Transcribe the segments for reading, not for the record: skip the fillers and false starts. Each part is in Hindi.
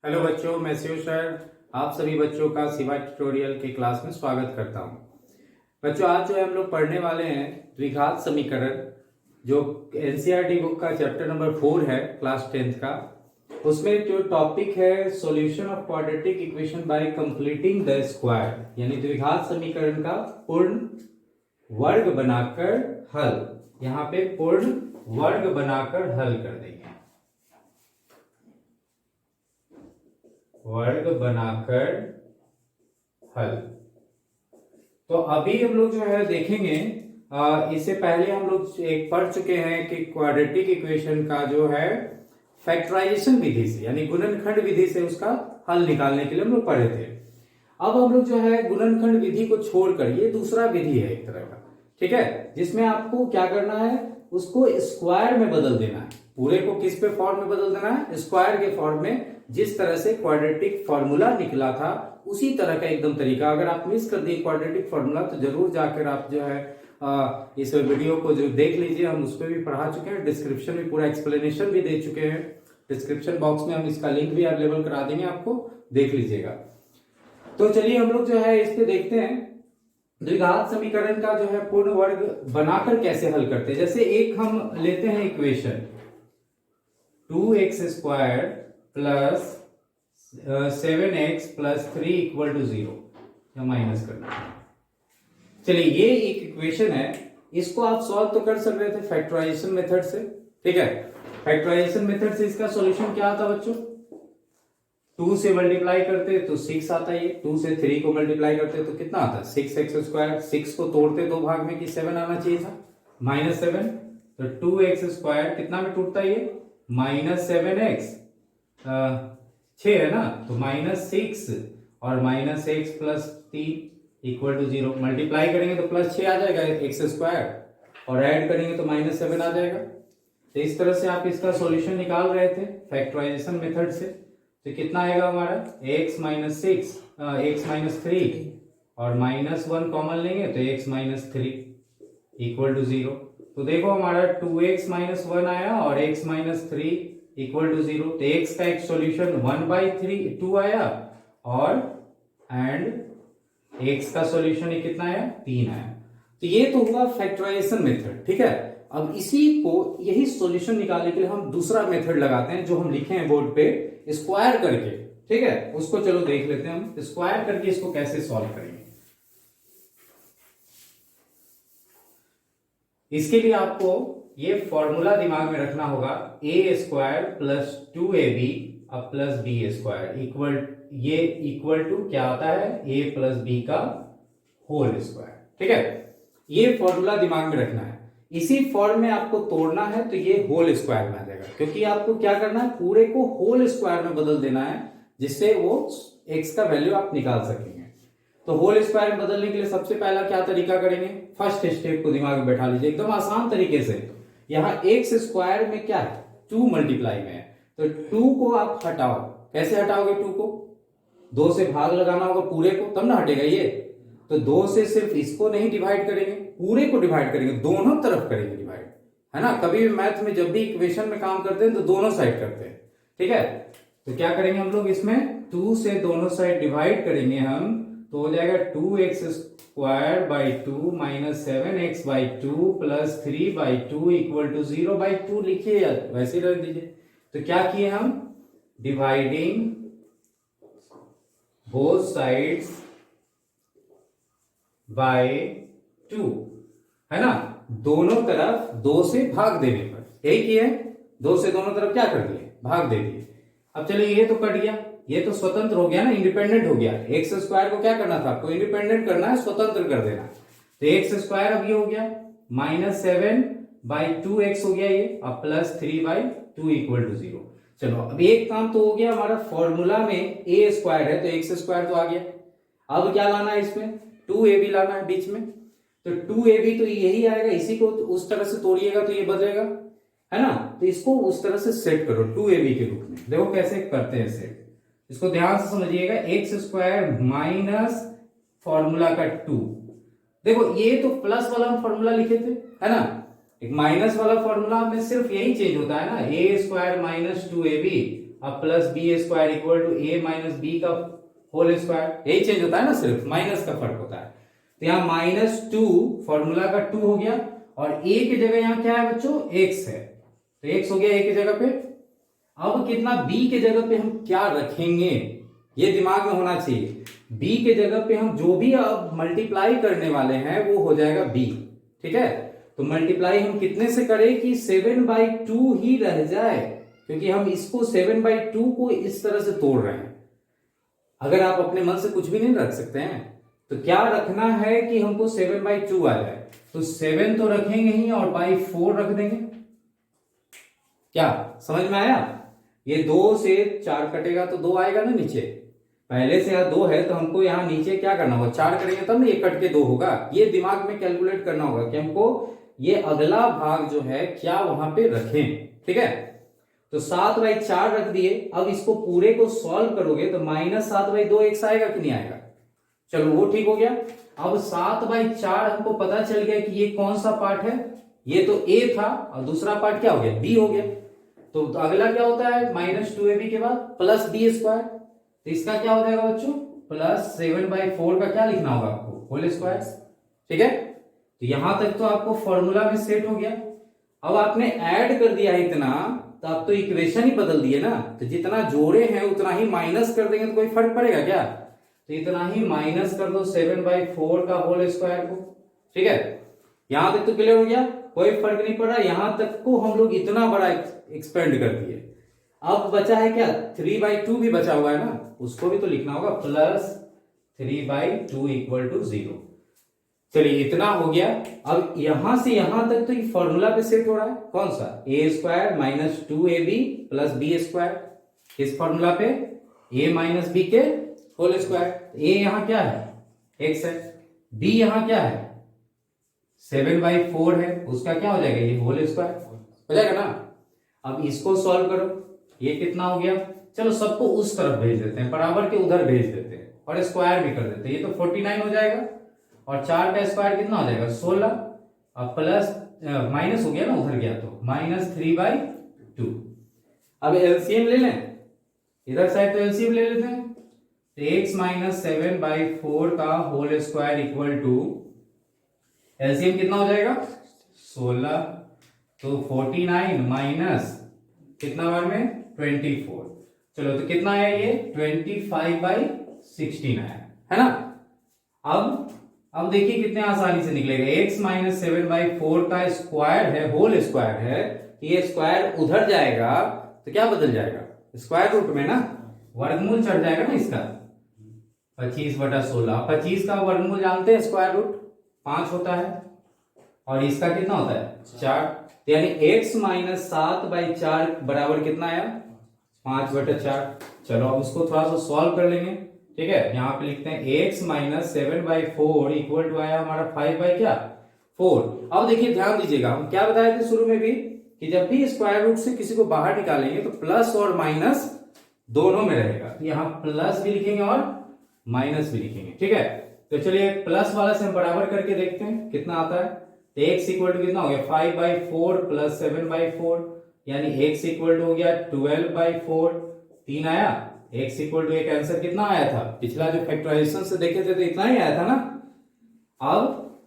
हेलो बच्चों, मैं शिव सर आप सभी बच्चों का सिवा ट्यूटोरियल के क्लास में स्वागत करता हूं। बच्चों, आज जो है हम लोग पढ़ने वाले हैं द्विघात समीकरण, जो एनसीईआरटी बुक का चैप्टर नंबर 4 है, क्लास 10th का। उसमें जो टॉपिक है solution of quadratic equation by completing the square, यानी द्विघात समीकरण का पूर्ण वर्ग बनाकर हल। यहाँ पे पूर्ण वर्ग बनाकर हल कर देंगे, वर्ग बनाकर हल। तो अभी हम लोग जो है देखेंगे, इससे पहले हम लोग एक पढ़ चुके हैं कि क्वाड्रेटिक इक्वेशन का जो है फैक्टराइजेशन विधि से, यानी गुणनखंड विधि से उसका हल निकालने के लिए हम लोग पढ़े थे। अब हम लोग जो है गुणनखंड विधि को छोड़कर, ये दूसरा विधि है एक तरह का, ठीक है, जिसमें आपको क्या करना है, उसको स्क्वायर में बदल देना है। पूरे को किस पे फॉर्म में बदल देना है? स्क्वायर के फॉर्म में। जिस तरह से क्वाड्रेटिक फॉर्मूला निकला था उसी तरह का एकदम तरीका। अगर आप मिस कर दिए क्वाड्रेटिक फॉर्मूला तो जरूर जाकर आप जो है इस वीडियो को जो देख लीजिए, हम उस पर भी पढ़ा चुके हैं, डिस्क्रिप्शन में पूरा एक्सप्लेनेशन भी दे चुके हैं। डिस्क्रिप्शन बॉक्स में हम इसका लिंक भी अवेलेबल करा देंगे, आपको देख लीजिएगा। तो चलिए हम लोग जो है इस पे देखते हैं द्विघात समीकरण का जो है पूर्ण वर्ग बनाकर कैसे हल करते हैं। जैसे एक हम लेते हैं equation 2x square plus 7x plus 3 equal to 0, या माइनस करना है। चलिए, ये एक इक्वेशन है, इसको आप सॉल्व तो कर सक रहे थे फैक्टराइजेशन मेथड से, ठीक है। फैक्टराइजेशन मेथड से इसका सॉल्यूशन क्या आता बच्चों? 2 से मल्टीप्लाई करते तो 6 आता है, 2 से 3 को मल्टीप्लाई करते तो कितना आता है? 6x square. 6 को तोड़ते दो भाग में कि 7 आना चाहिए था, -7। तो 2x स्क्वायर कितना में टूटता है ये? -7x, 6 है ना, तो -6 और -x plus 3 equal to 0। Multiply करेंगे तो +6 आ जाएगा x स्क्वायर, और ऐड करेंगे तो -7 आ जाएगा। तो इस तरह से आप इसका सॉल्यूशन निकाल रहे थे फैक्टराइजेशन मेथड से। तो कितना आएगा हमारा? x माइनस 3 और -1 कॉमन लेंगे तो x - 3 इक्वल टू 0। तो देखो हमारा 2x - 1 आया और x - 3 इक्वल टू 0। तो x का एक सॉल्यूशन 1/2 आया, और x का सॉल्यूशन कितना आया? 3 आया। तो ये तो हुआ फैक्टराइजेशन मेथड, ठीक है। अब इसी को, यही सॉल्यूशन निकालने के लिए हम दूसरा मेथड लगाते हैं, जो हम लिखे हैं बोर्ड पे, स्क्वायर करके, ठीक है। उसको चलो देख लेते हैं हम स्क्वायर करके इसको कैसे सॉल्व करेंगे। इसके लिए आपको ये फॉर्मूला दिमाग में रखना होगा, a स्क्वायर प्लस 2ab अब plus b square equal to क्या आता है? a प्लस b का होल स्क्वायर, ठीक है। ये फॉर्मूला दिमाग में रखना है। इसी फॉर्म में आपको तोड़ना है तो ये होल स्क्वायर में आ जाएगा, क्योंकि आपको क्या करना है, पूरे को होल स्क्वायर में बदल देना है, जिससे वो x का वैल्यू आप निकाल सकेंगे। तो होल स्क्वायर में बदलने के लिए सबसे पहला क्या तरीका करेंगे? फर्स्ट स्टेप को दिमाग में बैठा लीजिए एकदम आसान तरीके से। यहाँ x स्क्वायर में क्या है? 2 मल्टीप्लाई में है, तो 2 को आप हटाओ। कैसे हटाओगे 2 को? 2 से भाग लगाना होगा पूरे को, तब ना हटेगा ये। तो 2 से सिर्फ इसको नहीं डिवाइड करेंगे, पूरे को डिवाइड करेंगे, दोनों तरफ करेंगे डिवाइड, है ना। कभी भी मैथ में जब भी इक्वेशन में काम करते हैं तो दोनों साइड करते हैं, ठीक है। तो क्या करेंगे हम लोग इसमें? 2 से दोनों साइड डिवाइड करेंगे हम, तो हो जाएगा 2x square by 2 minus 7x by 2 plus 3/2 equal to 0/2 लिखिए, या वैसे ही रख दीजिए। तो क्या किए हम? डिवाइडिंग बोथ साइड्स बाय 2, है ना। दोनों तरफ 2 से भाग देने पर, यही किए। 2 से दोनों तरफ क्या कर दिए? भाग दे दिए। अब चलिए, ये तो कट गया, ये तो स्वतंत्र हो गया ना, इंडिपेंडेंट हो गया। एक्स स्क्वायर को क्या करना था आपको? इंडिपेंडेंट करना है, स्वतंत्र कर देना। तो एक्स स्क्वायर अब ये हो गया -7/2x हो गया ये, अब प्लस 3/2 इक्वल टू 0। चलो, अब एक काम तो हो गया हमारा, फॉर्मूला में a स्क्वायर है तो एक्स स्क्वायर तो आ गया। अब क्या लाना है इसमें? 2ab लाना है बीच में। तो 2ab तो यही आएगा, इसी को तो उस तरह से तोड़िएगा तो ये बदलेगा, है ना। तो इसको उस तरह से सेट करो 2ab के रूप में। देखो कैसे करते हैं सेट, इसको ध्यान से समझिएगा। एक्स स्क्वायर माइनस फॉर्मूला का 2, देखो ये तो प्लस वाला हम फॉर्मूला लिखे थे, है ना। एक माइनस वाला फॉर्मूला में सिर्फ यही चेंज होता है ना, a स्क्वायर माइनस 2ab अब plus B square equal to A minus B का होल स्क्वायर, यही चेंज होता है ना, सिर्फ माइनस का फर्क होता है। तो यहाँ -2 फॉर्मूला का 2 हो गया और a की जगह यहाँ क्या है बच्चों, x है, तो x हो गया a की जगह पे। अब कितना b के जगह पे हम क्या रखेंगे, ये दिमाग में होना चाहिए। b के जगह पे हम जो भी अब मल्टीप्लाई करने वाले हैं वो हो जाएगा b, ठीक है। तो मल्टीप्लाई हम कितने से करें कि 7/2 ही रह जाए, क्योंकि हम इसको 7/2 को इस तरह से तोड़ रहे हैं। अगर आप अपने मन से कुछ भी नहीं रख सकते हैं तो क्या रखना है कि हमको 7/2 आ जाए, तो 7 तो रखेंगे ही और बाई 4 रख देंगे। क्या समझ में आया? ये 2 से 4 कटेगा तो 2 आएगा ना नीचे, पहले से यहाँ 2 है तो हमको यहाँ नीचे क्या करना होगा, 4 करेंगे तब ना ये कट के 2 होगा। ये दिमाग में कैलकुलेट करना होगा कि हमको ये अगला भाग जो है क्या वहां पे रखें, ठीक है। तो 7/4 रख दिए। अब इसको पूरे को सॉल्व करोगे तो -7/2 x आएगा कि नहीं आएगा, चलो वो ठीक हो गया। अब 7/4 हमको पता चल गया कि ये कौन सा पार्ट है, ये तो a था और दूसरा पार्ट क्या हो गया, b हो गया। तो अगला क्या होता है, -2ab के बाद प्लस b स्क्वायर, तो इसका क्या हो जाएगा बच्चों, प्लस 7/4 का क्या लिखना होगा आपको, होल स्क्वायर, ठीक है। तो यहां तक तो आपको फॉर्मूला में सेट हो गया। अब आपने ऐड कर दिया इतना, तो आप तो इक्वेशन ही बदल दिए ना, तो जितना जोड़े हैं उतना ही माइनस कर देंगे तो कोई फर्क पड़ेगा क्या, तो इतना ही माइनस कर दो 7/4 का होल स्क्वायर को, ठीक है। यहां तक तो क्लियर हो गया, कोई फर्क नहीं पड़ रहा। यहां तक को हम लोग इतना बड़ा एक्सपेंड कर दिए। अब बचा है क्या, 3/2 भी बचा हुआ है ना, उसको भी तो लिखना होगा, प्लस 3/2 इक्वल टू 0। चलिए इतना हो गया। अब यहां से यहां तक तो ये फॉर्मूला पे सेट हो रहा है, कौन सा, a² - 2ab plus b square, इस फॉर्मूला पे a माइनस बी के होल स्क्वायर। a यहां क्या है, x है, b यहां क्या है 7/4 है, उसका क्या हो जाएगा, ये होल स्क्वायर हो जाएगा ना। अब इसको सॉल्व करो, ये कितना हो गया, चलो सबको उस तरफ भेज देते हैं, बराबर के उधर भेज देते हैं और स्क्वायर भी कर देते हैं। ये तो 49 हो जाएगा और 4 का स्क्वायर कितना हो जाएगा 16, और प्लस माइनस हो गया ना, उधर गया तो -3/2। अब एलसीएम ले लें, इधर साइड तो एलसीएम ले लेते हैं। x - 7/4 का whole square equal to LCM कितना हो जाएगा 16, तो 49 माइनस कितना बार में 24, चलो तो कितना आया ये 25/16 आया, है ना। अब देखिए कितने आसानी से निकलेगा, x - 7/4 का स्क्वायर है, होल स्क्वायर है, ये स्क्वायर उधर जाएगा तो क्या बदल जाएगा, स्क्वायर रूट में ना वर्गमूल चढ़ जाएगा ना इसका, 25/16। 25 का वर्गमूल जानते हैं, स्क्वायर रूट 5 होता है, और इसका कितना होता है 4, तो यानी x - 7/4 बराबर कितना आया 5/4। चलो अब इसको थोड़ा सा सॉल्व कर लेंगे, ठीक है। यहाँ पे लिखते हैं x - 7/4 इक्वल टू आया हमारा 5/4। अब देखिए ध्यान दीजिएगा, हम क्या बताए थे शुरू में भी कि जब भी स्क्वायर रूट से किसी को बाहर निकालेंगे तो प्लस और माइनस दोनों में रहेगा, तो यहाँ प्लस भी लिखेंगे और माइनस भी लिखेंगे, ठीक है। तो चलिए प्लस वाला से हम बराबर करके देखते हैं कितना आता है। तो x इक्वल टू कितना हो गया 5/4 प्लस 7/4, यानी x इक्वल टू हो गया 12/4, 3 आया। x इक्वल टू एक आंसर कितना आया था, पिछला जो फैक्टराइजेशन से देखे थे तो इतना ही आया था ना। अब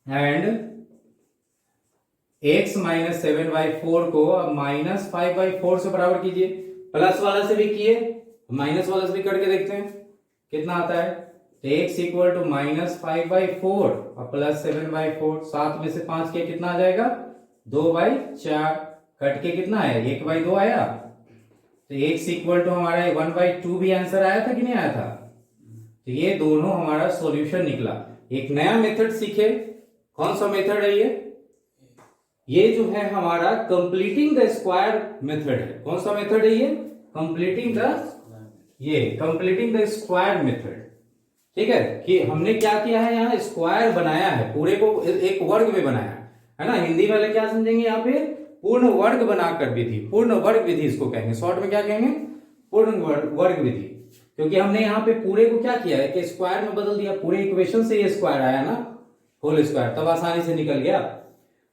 एंड x - 7/4 को अब -5/4 से बराबर कीजिए, प्लस वाला से भी किए, माइनस वाला से भी करके देखते हैं कितना आता है। तो x इक्वल टू -5/4 और प्लस 7/4, 7 में से 5 के कितना आ जाएगा 2/4, कट के कितना है 1/2 आया। तो x इक्वल टू हमारा 1/2 भी आंसर आया था कि नहीं आया था। तो ये दोनों हमारा सॉल्यूशन निकला। एक नया मेथड सीखे, कौन सा मेथड है ये जो है हमारा कंप्लीटिंग द स्क्वायर मेथड है। कौन सा मेथड है ये, कंप्लीटिंग द स्क्वायर मेथड, ठीक है। कि हमने क्या किया है, यहाँ स्क्वायर बनाया है, पूरे को एक वर्ग में बनाया है ना। हिंदी वाले क्या समझेंगे यहाँ पे, पूर्ण वर्ग बनाकर विधि, पूर्ण वर्ग विधि इसको कहेंगे, शॉर्ट में क्या कहेंगे पूर्ण वर्ग विधि। क्योंकि हमने यहाँ पे पूरे को क्या किया है कि स्क्वायर में बदल दिया, पूरे इक्वेशन से ये स्क्वायर आया ना होल स्क्वायर, तब आसानी से निकल गया।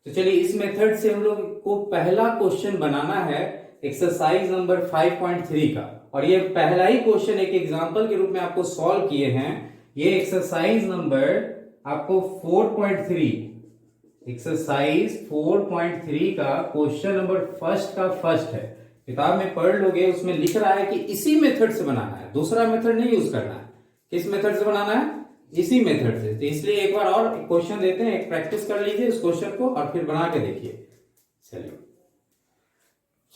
तो चलिए इस मेथड से हम लोग को पहला क्वेश्चन बनाना है एक्सरसाइज नंबर 5.3 का, और ये पहला ही क्वेश्चन एक एग्जांपल के रूप में आपको सॉल्व किए हैं। ये एक्सरसाइज नंबर आपको 4.3, एक्सरसाइज 4.3 का क्वेश्चन नंबर फर्स्ट का फर्स्ट है। किताब में पढ़ लोगे, उसमें लिख रहा है कि इसी मेथड से बनाना है, दूसरा मेथड नहीं यूज करना है। किस मेथड से बनाना है? इसी मेथड से। तो इसलिए एक बार और क्वेश्चन देते हैं, एक प्रैक्टिस कर लीजिए इस क्वेश्चन को और फिर बना के देखिए। चलिए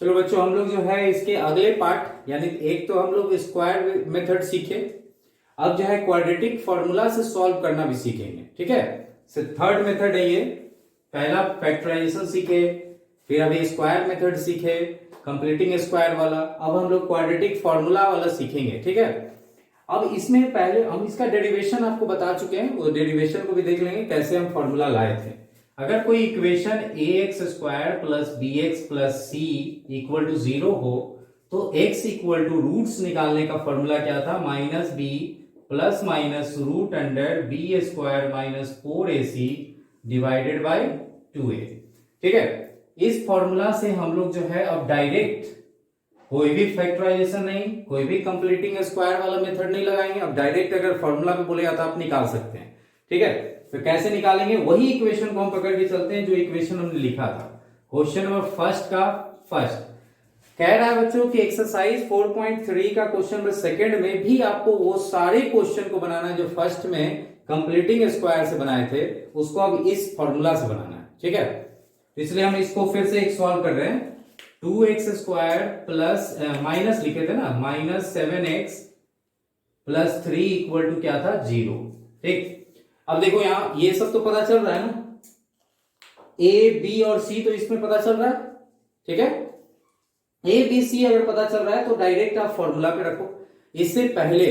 चलो बच्चों, हम लोग जो है इसके अगले पार्ट, यानी एक तो हम लोग स्क्वायर मेथड सीखे, अब जो है क्वाड्रेटिक फॉर्मूला से सॉल्व करना भी सीखेंगे। ठीक है, थर्ड मेथड है ये। पहला फैक्टराइजेशन सीखे, फिर अभी स्क्वायर मेथड सीखे, कंप्लीटिंग स्क्वायर वाला, अब हम लोग क्वाड्रेटिक फॉर्मूला वाला सीखेंगे। ठीक है, अब इसमें पहले हम इसका डेरिवेशन आपको बता चुके हैं, वो डेरिवेशन को भी देख लेंगे कैसे हम फॉर्मूला लाए थे। अगर कोई equation ax square plus bx plus c equal to 0 हो तो x इक्वल टू रूट्स निकालने का फॉर्मूला क्या था? Minus B plus minus root under B square minus 4ac divided by 2a। ठीक है, इस फॉर्मूला से हम लोग जो है अब डायरेक्ट कोई भी फैक्टराइजेशन नहीं, कोई भी कंप्लीटिंग स्क्वायर वाला मेथड नहीं लगाएंगे। अब डायरेक्ट अगर फॉर्मूला पे बोलेगा तो आप निकाल सकते हैं। ठीक है, तो कैसे निकालेंगे? वही इक्वेशन को हम पकड़ के चलते हैं जो इक्वेशन हमने लिखा था क्वेश्चन नंबर फर्स्ट का फर्स्ट। कह रहा है बच्चों कि एक्सरसाइज 4.3 का क्वेश्चन नंबर सेकंड में भी आपको वो सारे क्वेश्चन को बनाना है जो फर्स्ट में कंप्लीटिंग स्क्वायर से बनाए थे, उसको अब इस फॉर्मूला से बनाना है। ठीक है, इसलिए हम इसको फिर से एक सॉल्व कर रहे हैं। 2x स्क्वायर प्लस माइनस लिखे थे ना, minus 7x plus 3 equal to क्या था? 0। ठीक, अब देखो यहां ये सब तो पता चल रहा है ना, ए बी और सी तो इसमें पता चल रहा है। ठीक है, ए बी सी अगर पता चल रहा है तो डायरेक्ट आप फॉर्मूला पे रखो। इससे पहले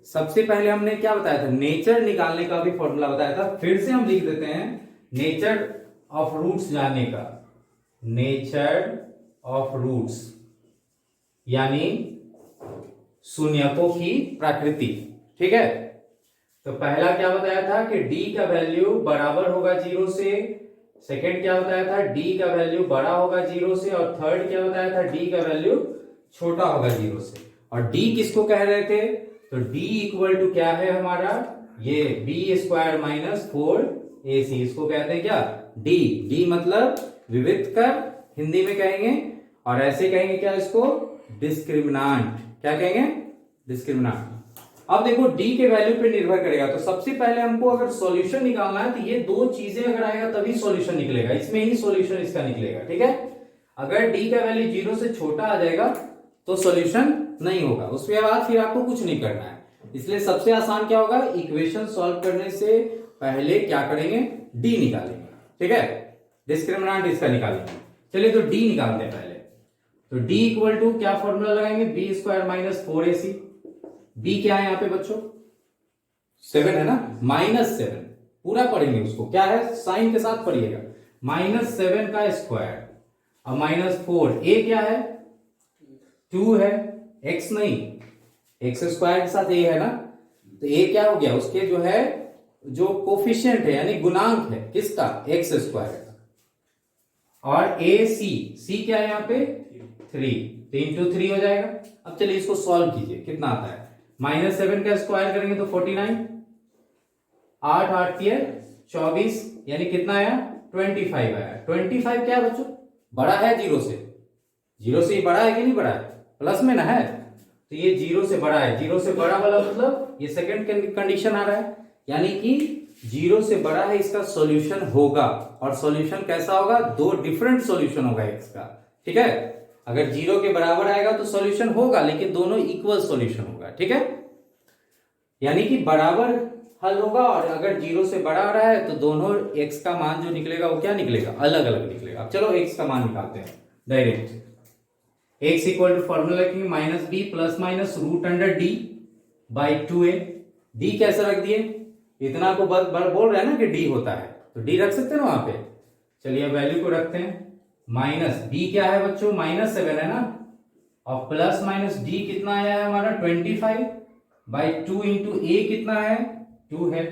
सबसे पहले हमने क्या बताया था? नेचर निकालने का भी फॉर्मूला बताया था। फिर से हम लिख देते हैं नेचर ऑफ रूट्स जानने का, नेचर ऑफ रूट्स यानी शून्यकों की प्रकृति। ठीक है, तो पहला क्या बताया था कि d का वैल्यू बराबर होगा 0 से, सेकंड क्या बताया था? d का वैल्यू बड़ा होगा 0 से, और थर्ड क्या बताया था? d का वैल्यू छोटा होगा 0 से। और d किसको कह रहे थे? तो d इक्वल टू क्या है हमारा? ये बी स्क्वायर माइनस 4ac, इसको कहते हैं क्या? d मतलब विविध कर हिंदी में कहेंगे, और ऐसे कहेंगे क्या इसको? डिस्क्रिमिनांट। क्या कहेंगे? डिस्क्रिमिनांट। अब देखो d के वैल्यू पे निर्भर करेगा, तो सबसे पहले हमको अगर सॉल्यूशन निकालना है तो ये दो चीजें अगर आएगा तभी सॉल्यूशन निकलेगा, इसमें ही सॉल्यूशन इसका निकलेगा। ठीक है, अगर d का वैल्यू 0 से छोटा आ जाएगा तो सॉल्यूशन नहीं होगा, उसके बाद फिर आपको कुछ नहीं करना है। इसलिए सबसे आसान क्या होगा? इक्वेशन सॉल्व करने से पहले क्या करेंगे? d निकालेंगे। ठीक है, डिस्क्रिमिनांट इसका निकालेंगे। चलिए तो d निकालते हैं पहले। तो d इक्वल टू क्या फॉर्मूला लगाएंगे? B square minus 4ac। b क्या है यहाँ पे बच्चों? 7 है ना, -7 पूरा पढ़ेंगे उसको, क्या है? साइन के साथ पढ़िएगा। -7 का स्क्वायर और -4, a क्या है? 2 है, x नहीं, x स्क्वायर के साथ a है ना, तो a क्या हो गया? उसके जो है जो कोफिशिएंट है यानी गुणांक है किसका? x स्क्वायर का। और c क्या है यहाँ पे? 3, 3 × 3 हो जाएगा। अब चलिए इसको सॉल्व कीजिए, कितना आता है? -7 का स्क्वायर करेंगे तो 49, 8 8 24, यानी कितना आया? 25 आया। 25 क्या है बच्चों? बड़ा है 0 से, 0 से ही बड़ा है कि नहीं बड़ा है? प्लस में ना है, तो ये 0 से बड़ा है। 0 से बड़ा वाला मतलब ये सेकंड कंडीशन आ रहा है, यानी कि 0 से बड़ा है, इसका सॉल्यूशन होगा। और सॉल्यूशन कैसा होगा? दो डिफरेंट सॉल्यूशन होगा x का। ठीक है, अगर 0 के बराबर आएगा तो सॉल्यूशन होगा, लेकिन दोनों इक्वल सॉल्यूशन होगा। ठीक है, यानी कि बराबर हल होगा, और अगर 0 से बड़ा आ रहा है तो दोनों x का मान जो निकलेगा वो क्या निकलेगा? अलग अलग निकलेगा। अब चलो x का मान निकालते हैं direct. x equal to formula लिखेंगे minus B plus minus root under D by 2a। d कैसे रख दिए? इतना को बोल रहे हैं ना कि d होता है, तो d रख सकते हैं ना वहां पे। चलिए वैल्यू को रखते हैं। माइनस b क्या है बच्चों? -7 है ना, और प्लस माइनस d कितना आया है हमारा? 25 बाई 2 इंटू a कितना है? 2 है।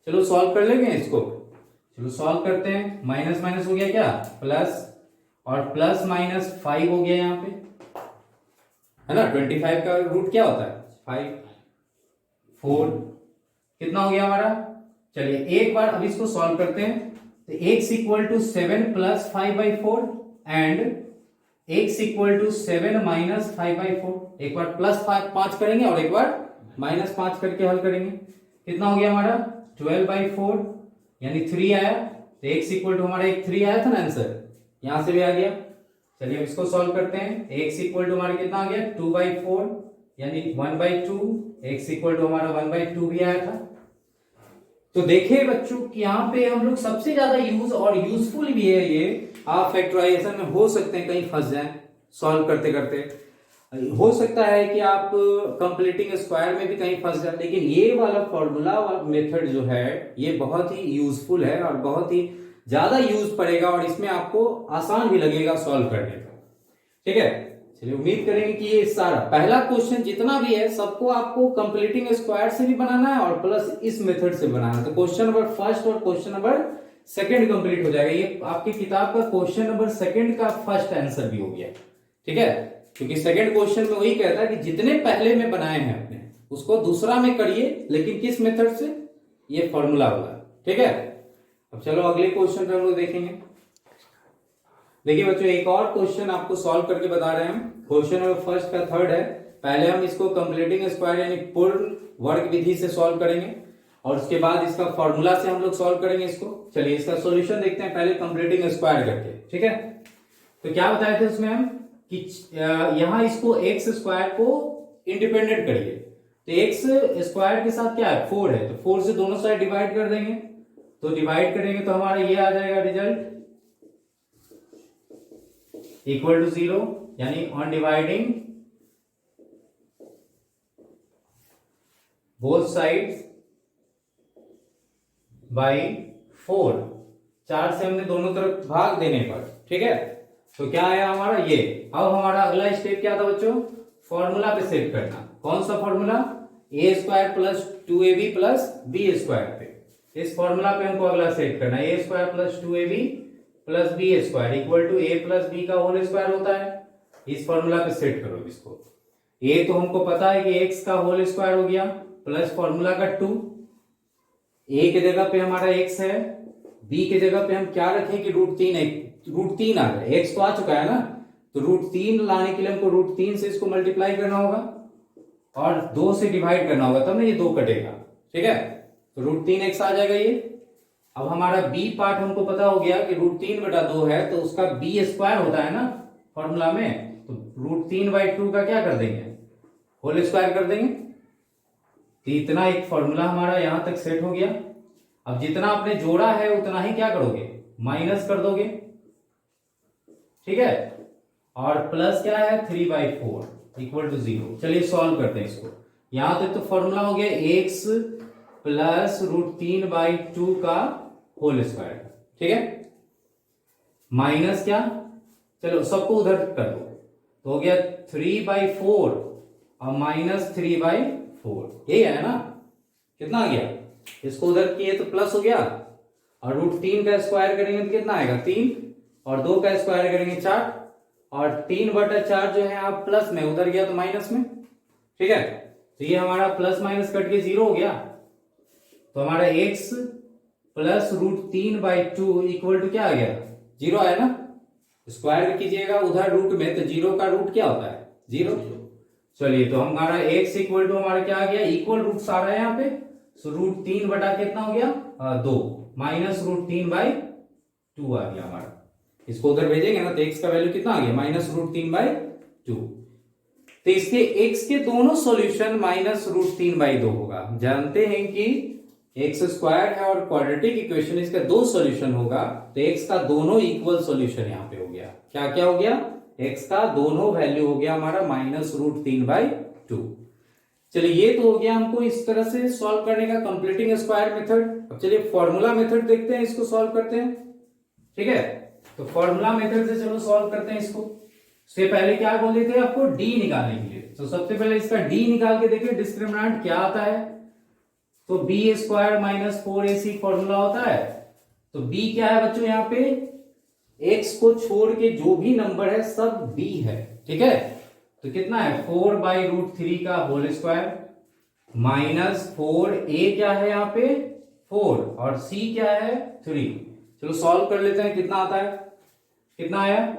चलो सॉल्व कर लेंगे इसको। चलो सॉल्व करते हैं। माइनस माइनस हो गया क्या? प्लस, और प्लस माइनस 5 हो गया यहाँ पे। है ना। 25 का रूट क्या होता है 5, 4, कितना हो गया हमारा। चलिए एक बार अब इसको सॉल्व करते हैं। तो x equal to 7 plus 5/4 and x equal to 7 minus 5/4। एक बार प्लस 5 करेंगे और एक बार माइनस 5 करके हल करेंगे। कितना हो गया हमारा 12/4 यानी 3 आया। तो x इक्वल टू हमारा एक 3 आया था ना आंसर, यहां से भी आ गया। चलिए अब इसको सॉल्व करते हैं। x इक्वल टू हमारा कितना आ गया 2/4 यानी 1/2। x इक्वल टू हमारा 1/2 भी आया था। तो देखिए बच्चों कि यहाँ पे हम लोग सबसे ज्यादा यूज और यूजफुल भी है ये। आप फैक्टराइजेशन में हो सकते हैं कहीं फंस जाएं सॉल्व करते करते। हो सकता है कि आप कंप्लीटिंग स्क्वायर में भी कहीं फंस जाए, लेकिन ये वाला फॉर्मूला मेथड जो है ये बहुत ही यूजफुल है और बहुत ही ज्यादा यूज पड़ेगा और इसमें आपको आसान भी लगेगा सॉल्व करने का। ठीक है, चलिए उम्मीद करेंगे कि ये सारा पहला क्वेश्चन जितना भी है सबको आपको कंप्लीटिंग स्क्वायर से भी बनाना है और प्लस इस मेथड से बनाना है। तो क्वेश्चन नंबर फर्स्ट और क्वेश्चन नंबर सेकंड कंप्लीट हो जाएगा। ये आपकी किताब का क्वेश्चन नंबर सेकंड का फर्स्ट आंसर भी हो गया। ठीक है, क्योंकि सेकंड क्वेश्चन में वही कहता है कि जितने पहले में बनाए हैं अपने उसको दूसरा में करिए, लेकिन किस मेथड से, ये फॉर्मूला वाला। ठीक है, अब चलो अगले क्वेश्चन पे हम लोग देखेंगे। देखिए बच्चों एक और क्वेश्चन आपको सॉल्व करके बता रहे हैं हम। क्वेश्चन नंबर फर्स्ट का थर्ड है। पहले हम इसको कंप्लीटिंग स्क्वायर यानी पूर्ण वर्ग विधि से सॉल्व करेंगे और उसके बाद इसका फॉर्मूला से हम लोग सॉल्व करेंगे इसको। चलिए इसका सॉल्यूशन देखते हैं पहले कंप्लीटिंग स्क्वायर करके। ठीक है, तो क्या बताए थे उसमें हम कि यहां इसको एक्स स्क्वायर को इंडिपेंडेंट करिए। तो एक्स स्क्वायर के साथ क्या है 4 है, तो 4 से दोनों साइड डिवाइड कर देंगे। तो डिवाइड करेंगे तो हमारा ये आ जाएगा रिजल्ट इक्वल टू 0 यानी on dividing both sides by 4। 4 से हमने दोनों तरफ भाग देने पर। ठीक है, तो क्या आया हमारा ये। अब हमारा अगला स्टेप क्या था बच्चों, फॉर्मूला पे सेट करना। कौन सा formula, a square plus 2ab plus B square पे। इस फॉर्मूला पे हमको अगला सेट करना है। A square plus 2ab plus B square equal to a plus b का होल स्क्वायर होता है। इस फॉर्मूला पे सेट करो इसको। ए तो हमको पता है कि एक्स का होल स्क्वायर हो गया प्लस फॉर्मूला का 2। ए के जगह पे हमारा एक्स है, बी के जगह पे हम क्या रखें कि √3 है। √3 आ गया, एक्स तो आ चुका है ना, तो √3 लाने के लिए हमको √3 से इसको मल्टीप्लाई करना होगा और 2 से डिवाइड करना होगा, तब ना ये 2 कटेगा। ठीक है, तो √3x आ जाएगा ये। अब हमारा b पार्ट हमको पता हो गया कि √3/2 है, तो उसका b स्क्वायर होता है ना फॉर्मूला में, तो √3/2 का क्या कर देंगे होल स्क्वायर कर देंगे। तो इतना एक फॉर्मूला हमारा यहां तक सेट हो गया। अब जितना आपने जोड़ा है उतना ही क्या करोगे माइनस कर दोगे। ठीक है, और प्लस क्या है 3/4 इक्वल टू 0। चलिए सॉल्व करते हैं इसको। यहां तक तो फॉर्मूला हो गया x प्लस √3/2 का होल स्क्वायर। ठीक है, माइनस क्या, चलो सबको उधर कर दो, तो हो गया 3/4 और माइनस 3/4। यही है ना, कितना आ गया, इसको उधर किए तो प्लस हो गया और √3 का स्क्वायर करेंगे तो कितना आएगा 3 और 2 का स्क्वायर करेंगे 4 और 3/4 जो है आप प्लस में, उधर गया तो माइनस में। ठीक है, तो ये हमारा प्लस माइनस कट के 0 हो गया। तो हमारा x प्लस √3/2 इक्वल टू क्या आ गया 0 आया ना। स्क्वायर कीजिएगा उधर रूट में, तो 0 का रूट क्या होता है 0। चलिए तो हमारा x इक्वल टू हमारा क्या आ गया इक्वल रूट सारा है यहाँ पे, तो √3 बटा कितना हो गया 2 माइनस √3/2 आ गया हमारा। इसको उधर भेजेंगे ना तो x का वैल्यू कितना आ गया माइनस √3/2। तो इसके x के दोनों सॉल्यूशन माइनस √3/2 होगा। जानते हैं कि एक्स स्क्वायर है और क्वाड्रेटिक इक्वेशन, इसका 2 सॉल्यूशन होगा, तो x का दोनों इक्वल सॉल्यूशन यहाँ पे हो गया। क्या क्या हो गया, x का दोनों वैल्यू हो गया हमारा माइनस √3/2। चलिए ये तो हो गया हमको इस तरह से सॉल्व करने का कंप्लीटिंग स्क्वायर मेथड। अब चलिए फॉर्मूला मेथड देखते हैं, इसको सॉल्व करते हैं। ठीक है, तो फॉर्मूला मेथड से चलो सॉल्व करते हैं इसको। उससे पहले क्या बोले थे आपको डी निकालने के लिए, तो सबसे पहले इसका डी निकाल के देखिए डिस्क्रिमिनेंट क्या आता है। तो B square minus 4ac formula होता है। तो b क्या है बच्चों, यहाँ पे x को छोड़ के जो भी नंबर है सब b है। ठीक है, तो कितना है 4/√3 का होल स्क्वायर माइनस 4a क्या है यहाँ पे 4 और c क्या है 3। चलो सॉल्व कर लेते हैं, कितना आता है, कितना आया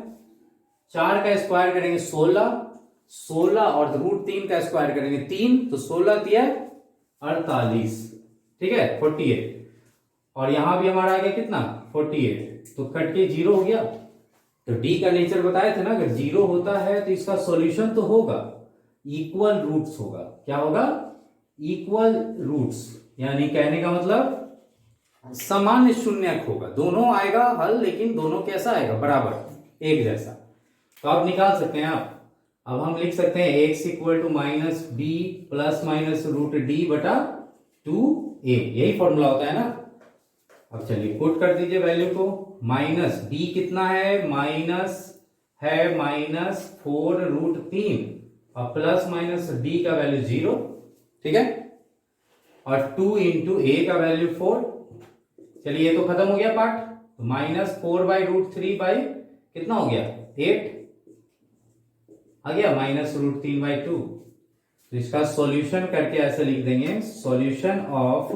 4 का स्क्वायर करेंगे 16 और √3 का स्क्वायर करेंगे 3, तो 16 दिया 48, ठीक है 48, और यहां भी हमारा आ गया कितना 48, तो कट के 0 हो गया। तो डी का नेचर बताए थे ना, अगर 0 होता है तो इसका सॉल्यूशन तो होगा इक्वल रूट्स होगा। क्या होगा इक्वल रूट्स, यानी कहने का मतलब सामान्य शून्यक होगा, दोनों आएगा हल, लेकिन दोनों कैसा आएगा बराबर एक जैसा। तो आप निकाल सकते हैं आप, अब हम लिख सकते हैं x equal to minus B plus minus √d/2a, यही फॉर्मूला होता है ना। अब चलिए पुट कर दीजिए वैल्यू को, माइनस b कितना है माइनस 4√3 और प्लस माइनस d का वैल्यू 0, ठीक है, और 2 इंटू a का वैल्यू 4। चलिए ये तो खत्म हो गया पार्ट, तो माइनस 4/√3 बाई कितना हो गया 8 आ गया माइनस √3/2। तो इसका सॉल्यूशन करके ऐसे लिख देंगे, solution of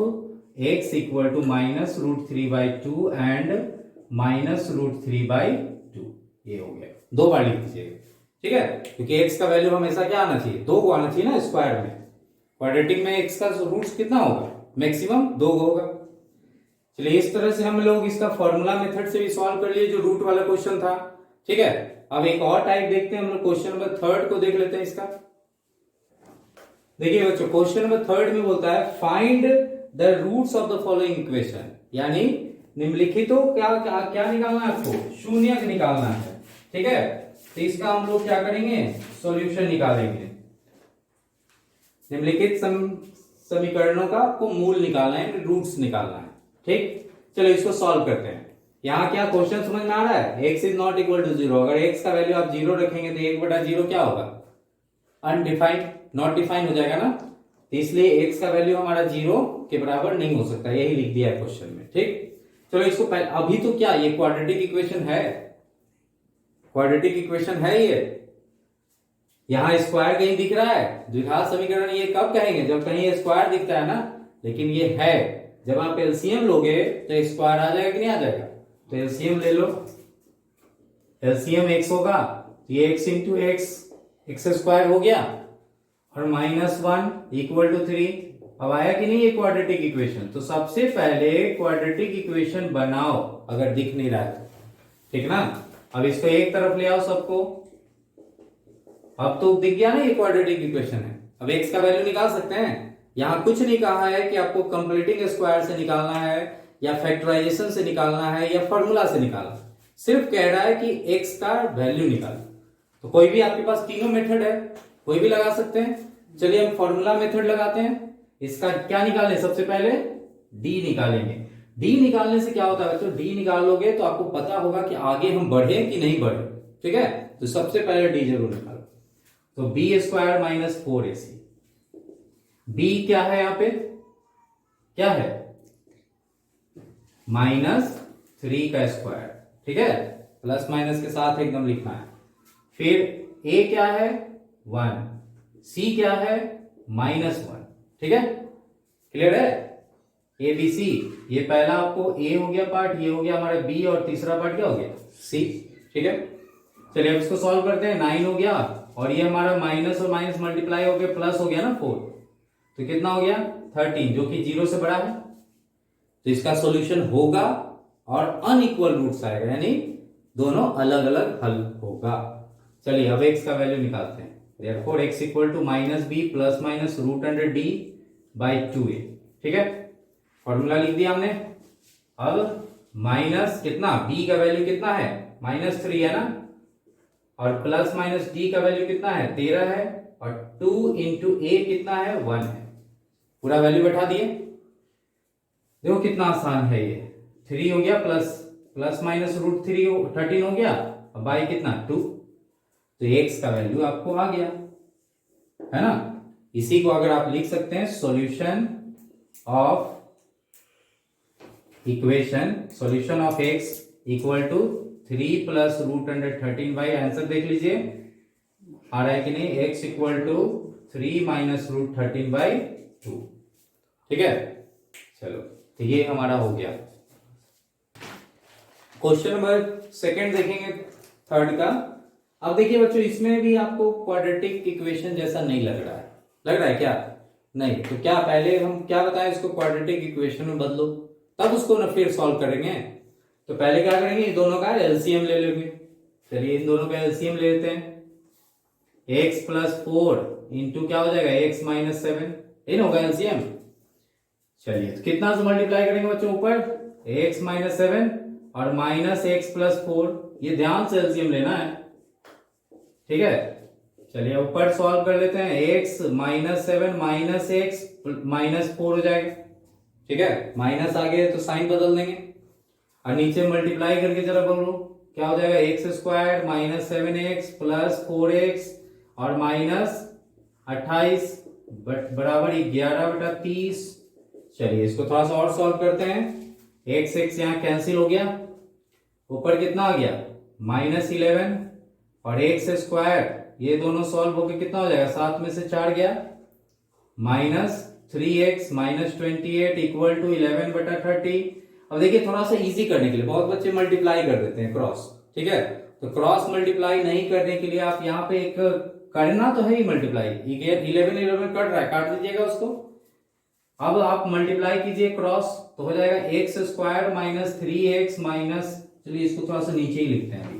x equal to minus √3/2 and minus √3/2, ये हो गया, दो बार लिख दीजिएगा, ठीक है, क्योंकि x का वैल्यू हमेशा क्या आना चाहिए 2 को आना चाहिए ना स्क्वायर में। क्वाड्रेटिक में x का रूट्स कितना होगा मैक्सिमम 2 होगा। चलिए इस तरह से हम लोग इसका फॉर्मूला मेथड से भी सॉल्व कर लिए जो रूट वाला क्वेश्चन था, ठीक है। अब एक और टाइप देखते हैं हम लोग, क्वेश्चन नंबर 3 को देख लेते हैं इसका। देखिए बच्चों क्वेश्चन नंबर 3 में बोलता है find the roots of the following equation, यानी निम्नलिखितों क्या निकालना है आपको, शून्यक निकालना है, ठीक है। तो इसका हम लोग क्या करेंगे सॉल्यूशन निकालेंगे। निम्नलिखित समीकरणों का आपको मूल निकालना है, रूट्स निकालना है, ठीक। चलो इसको सॉल्व करते हैं। यहाँ क्या क्वेश्चन समझ में आ रहा है, x is not equal to 0, अगर x का वैल्यू आप 0 रखेंगे तो 1/0 क्या होगा अनडिफाइंड, नॉट डिफाइंड हो जाएगा ना, तो इसलिए x का वैल्यू हमारा 0 के बराबर नहीं हो सकता, यही लिख दिया है क्वेश्चन में, ठीक। चलो इसको पहले, अभी तो क्या ये क्वाड्रेटिक इक्वेशन है, क्वाड्रेटिक इक्वेशन है ये, यहां स्क्वायर कहीं दिख रहा है, द्विघात समीकरण ये कब कहेंगे जब कहीं स्क्वायर दिखता है ना, लेकिन ये है, जब आप एलसीएम लोगे तो स्क्वायर आ जाएगा कि नहीं आ जाएगा, तो एलसीएम ले लो, एलसीएम x होगा तो ये x इंटू एक्स स्क्वायर हो गया, और -1 इक्वल टू 3। अब आया कि नहीं ये क्वाड्रेटिक इक्वेशन, तो सबसे पहले क्वाड्रेटिक इक्वेशन बनाओ अगर दिख नहीं रहा है, ठीक ना। अब इसको एक तरफ ले आओ सबको, अब तो दिख गया ना ये क्वाड्रेटिक इक्वेशन है। अब x का वैल्यू निकाल सकते हैं, यहां कुछ नहीं कहा है कि आपको कंप्लीटिंग स्क्वायर से निकालना है या फैक्टराइजेशन से निकालना है या फॉर्मूला से निकालना, सिर्फ कह रहा है कि x का वैल्यू निकालो। तो कोई भी आपके पास तीनों मेथड है, कोई भी लगा सकते हैं। चलिए हम फॉर्मूला मेथड लगाते हैं, इसका क्या निकालें, सबसे पहले d निकालेंगे। d निकालने से क्या होता है तो d निकालोगे तो आपको पता होगा कि आगे हम बढ़े कि नहीं बढ़े, ठीक है। तो सबसे पहले d जरूर निकालो, तो b² माइनस 4ac, b क्या है यहाँ पे, क्या है -3 का स्क्वायर, ठीक है, प्लस माइनस के साथ एकदम लिखना है। फिर a क्या है 1, c क्या है -1, ठीक है, क्लियर है। ए बी सी, ये पहला आपको a हो गया पार्ट, ये हो गया हमारा b, और तीसरा पार्ट क्या हो गया c, ठीक है। चलिए अब इसको सॉल्व करते हैं, 9 हो गया, और ये हमारा माइनस और माइनस मल्टीप्लाई हो गया, प्लस हो गया ना 4, तो कितना हो गया 13, जो कि 0 से बड़ा है, तो इसका सॉल्यूशन होगा और अनइक्वल रूट्स आएगा, यानी दोनों अलग अलग हल होगा। चलिए अब x का वैल्यू निकालते हैं, therefore x equal to -b plus minus √d/2a, ठीक है, फॉर्मूला लिख दिया हमने। अब माइनस कितना b का वैल्यू कितना है -3 है ना, और प्लस माइनस d का वैल्यू कितना है 13 है, और 2 इंटू a कितना है 1 है, पूरा वैल्यू बैठा दिए। देखो कितना आसान है ये, 3 हो गया प्लस माइनस √13 हो गया, और बाई कितना 2, तो x का वैल्यू आपको आ गया, है ना। इसी को अगर आप लिख सकते हैं solution of equation, solution of x equal to 3 plus √13, answer देख लीजिए आ रहा है कि नहीं, x equal to 3 minus root 13/2। ठीक है, चलो तो ये हमारा हो गया। क्वेश्चन नंबर सेकंड देखेंगे थर्ड का। अब देखिए बच्चों, इसमें भी आपको क्वाड्रेटिक इक्वेशन जैसा नहीं लग रहा है, लग रहा है क्या? नहीं, तो क्या पहले हम क्या बताएं, इसको क्वाड्रेटिक इक्वेशन में बदलो, तब उसको ना फिर सॉल्व करेंगे। तो पहले क्या करेंगे, इन दोनों का एलसीएम ले लेंगे। चलिए इन दोनों का एलसीएम ले लेते हैं। x प्लस 4 इंटू क्या हो जाएगा, x माइनस 7, ये ना होगा एलसीएम। चलिए तो कितना से मल्टीप्लाई करेंगे बच्चों, ऊपर x माइनस 7 और माइनस x प्लस 4, ये ध्यान से एलसीएम लेना है। ठीक है, चलिए ऊपर सॉल्व कर लेते हैं। x minus 7 minus x minus 4 हो जाएगा। ठीक है, माइनस आगे तो साइन बदल देंगे और नीचे मल्टीप्लाई करके जरा बोलो क्या हो जाएगा, x square minus 7x plus 4x और माइनस 28 बराबर 11/30। चलिए इसको थोड़ा सा और सॉल्व करते हैं। x x यहाँ कैंसिल हो गया, ऊपर कितना आ गया माइनस 11 और एक्स स्क्वायर, ये दोनों सॉल्व होकर कितना हो जाएगा, 7 में से 4 गया, minus 3x minus 28 equal to 11/30। अब देखिए थोड़ा सा इजी करने के लिए बहुत बच्चे मल्टीप्लाई कर देते हैं क्रॉस। ठीक है, तो क्रॉस मल्टीप्लाई नहीं करने के लिए आप यहाँ पे एक करना तो है ही मल्टीप्लाई, 11 कट रहा है, काट दीजिएगा उसको। अब आप मल्टीप्लाई कीजिए क्रॉस, तो हो जाएगा x square minus 3x minus, चलिए इसको थोड़ा सा नीचे ही लिखते हैं अभी।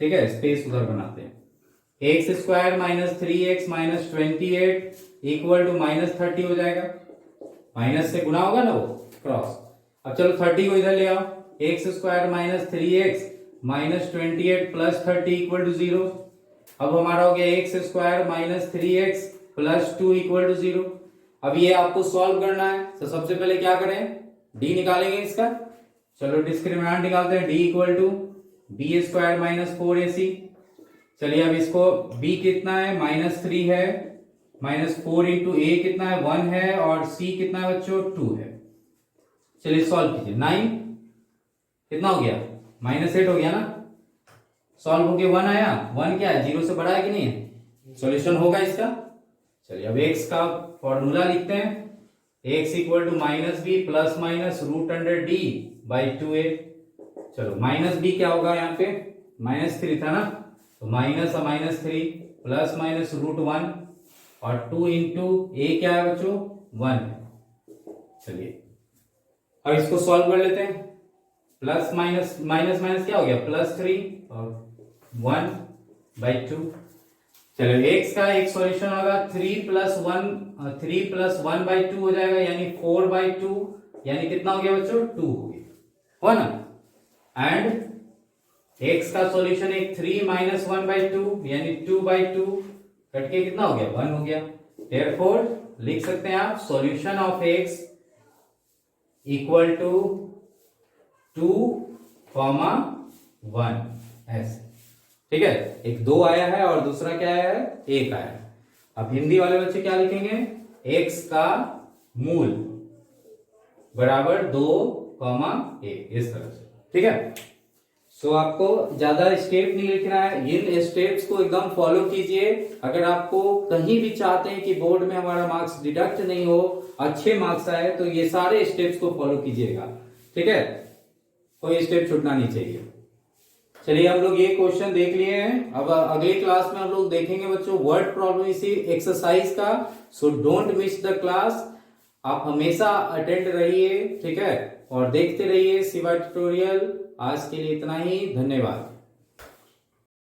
ठीक है, स्पेस उधर बनाते हैं। X square minus 3x minus 28 equal to minus 30 हो जाएगा, माइनस से गुना होगा ना वो क्रॉस। अब चलो 30 को इधर ले आओ, X square minus 3x minus 28 plus 30 equal to 0। अब हमारा हो गया X square minus 3x plus 2 equal to 0। अब ये आपको सॉल्व करना है, तो सबसे पहले क्या करें, d निकालेंगे इसका। चलो डिस्क्रिमिनेंट निकालते हैं, d equal to B square minus 4ac। चलिए अब इसको b कितना है, माइनस 3 है, माइनस 4 इंटू a कितना है 1 है और c कितना है बच्चों 2 है। चलिए सॉल्व कीजिए, 9 कितना हो गया, माइनस 8 हो गया ना, सॉल्व होके 1 आया, 1 क्या है, 0 से बड़ा है कि नहीं है, सॉल्यूशन होगा इसका। चलिए अब x का फॉर्मूला लिखते हैं, x equal to minus B plus minus root under D by 2a। चलो माइनस बी क्या होगा, यहाँ पे माइनस 3 था ना, तो minus minus 3 plus minus root 1 और 2 इंटू ए क्या है बच्चों 1। चलिए अब इसको सॉल्व कर लेते हैं, प्लस माइनस माइनस माइनस क्या हो गया प्लस 3 और 1/2। चलो x का एक सॉल्यूशन होगा 3 प्लस 1/2 हो जाएगा, यानी 4/2, यानी कितना हो गया बच्चों 2 हो गया, हो ना। एंड x का सॉल्यूशन एक 3 माइनस 1/2 यानी 2/2 कटके कितना हो गया 1 हो गया। देयरफॉर लिख सकते हैं आप solution of x equal to 2,1 ऐसे। ठीक है, एक 2 आया है और दूसरा क्या आया है 1 आया है। अब हिंदी वाले बच्चे क्या लिखेंगे, x का मूल बराबर 2,1 इस तरह से। ठीक है, सो आपको ज्यादा स्टेप नहीं लिखना है, इन स्टेप्स को एकदम फॉलो कीजिए। अगर आपको कहीं भी चाहते हैं कि बोर्ड में हमारा मार्क्स डिडक्ट नहीं हो, अच्छे मार्क्स आए, तो ये सारे स्टेप्स को फॉलो कीजिएगा। ठीक है, कोई स्टेप छूटना नहीं चाहिए। चलिए हम लोग ये क्वेश्चन देख लिए हैं, अब अगले क्लास में हम लोग देखेंगे बच्चों वर्ड प्रॉब्लम इसी एक्सरसाइज का। So don't miss the class, आप हमेशा अटेंड रहिए। ठीक है, और देखते रहिए शिवा ट्यूटोरियल। आज के लिए इतना ही, धन्यवाद।